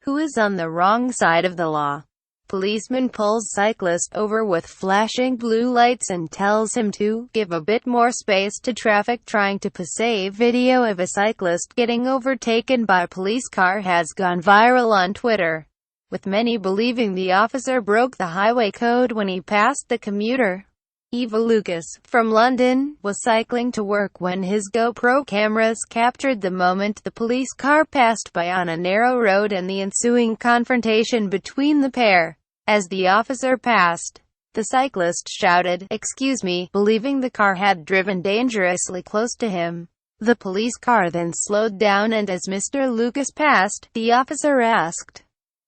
Who is on the wrong side of the law? Policeman pulls cyclist over with flashing blue lights and tells him to give a bit more space to traffic. Trying to pass. A video of a cyclist getting overtaken by a police car has gone viral on Twitter, with many believing the officer broke the highway code when he passed the commuter. Eva Lucas, from London, was cycling to work when his GoPro cameras captured the moment the police car passed by on a narrow road and the ensuing confrontation between the pair. As the officer passed, the cyclist shouted, "Excuse me," believing the car had driven dangerously close to him. The police car then slowed down, and as Mr. Lucas passed, the officer asked,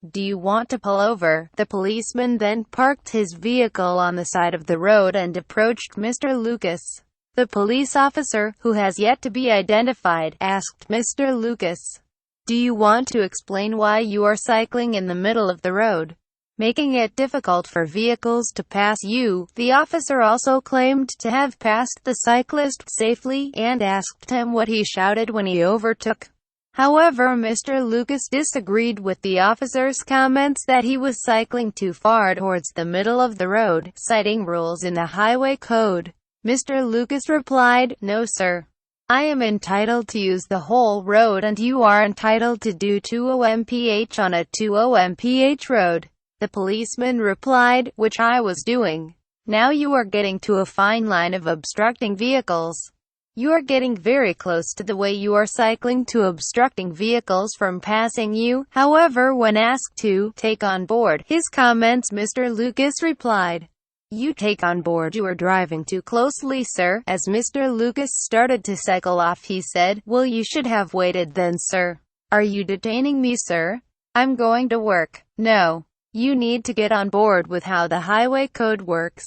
"Do you want to pull over?" The policeman then parked his vehicle on the side of the road and approached Mr. Lucas. The police officer, who has yet to be identified, asked Mr. Lucas, "Do you want to explain why you are cycling in the middle of the road, making it difficult for vehicles to pass you?" The officer also claimed to have passed the cyclist safely, and asked him what he shouted when he overtook. However, Mr. Lucas disagreed with the officer's comments that he was cycling too far towards the middle of the road, citing rules in the highway code. Mr. Lucas replied, "No sir. I am entitled to use the whole road and you are entitled to do 20 mph on a 20 mph road." The policeman replied, "Which I was doing. Now you are getting to a fine line of obstructing vehicles. You are getting very close to the way you are cycling to obstructing vehicles from passing you." However, when asked to take on board his comments, Mr. Lucas replied, "You take on board you are driving too closely, sir." As Mr. Lucas started to cycle off, he said, "Well, you should have waited then, sir. Are you detaining me, sir? I'm going to work." "No. You need to get on board with how the highway code works.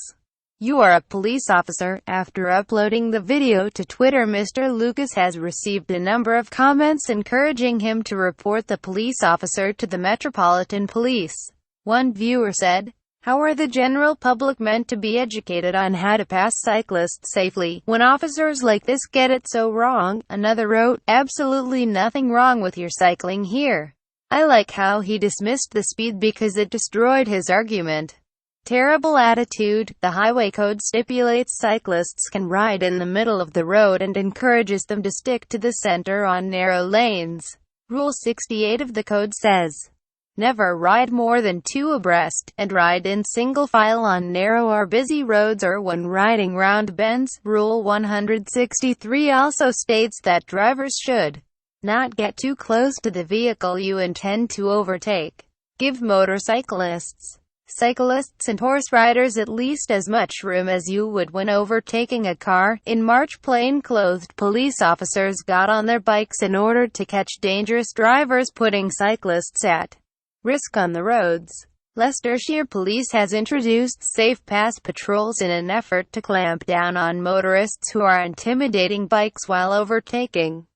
You are a police officer." After uploading the video to Twitter, Mr. Lucas has received a number of comments encouraging him to report the police officer to the Metropolitan Police. One viewer said, "How are the general public meant to be educated on how to pass cyclists safely, when officers like this get it so wrong?" Another wrote, "Absolutely nothing wrong with your cycling here. I like how he dismissed the speed because it destroyed his argument. Terrible attitude. The highway code stipulates cyclists can ride in the middle of the road and encourages them to stick to the center on narrow lanes. Rule 68 of the code says, never ride more than 2 abreast, and ride in single file on narrow or busy roads or when riding round bends." Rule 163 also states that drivers should not get too close to the vehicle you intend to overtake. Give motorcyclists, cyclists and horse riders at least as much room as you would when overtaking a car. In March, plainclothed police officers got on their bikes in order to catch dangerous drivers, putting cyclists at risk on the roads. Leicestershire Police has introduced safe pass patrols in an effort to clamp down on motorists who are intimidating bikes while overtaking.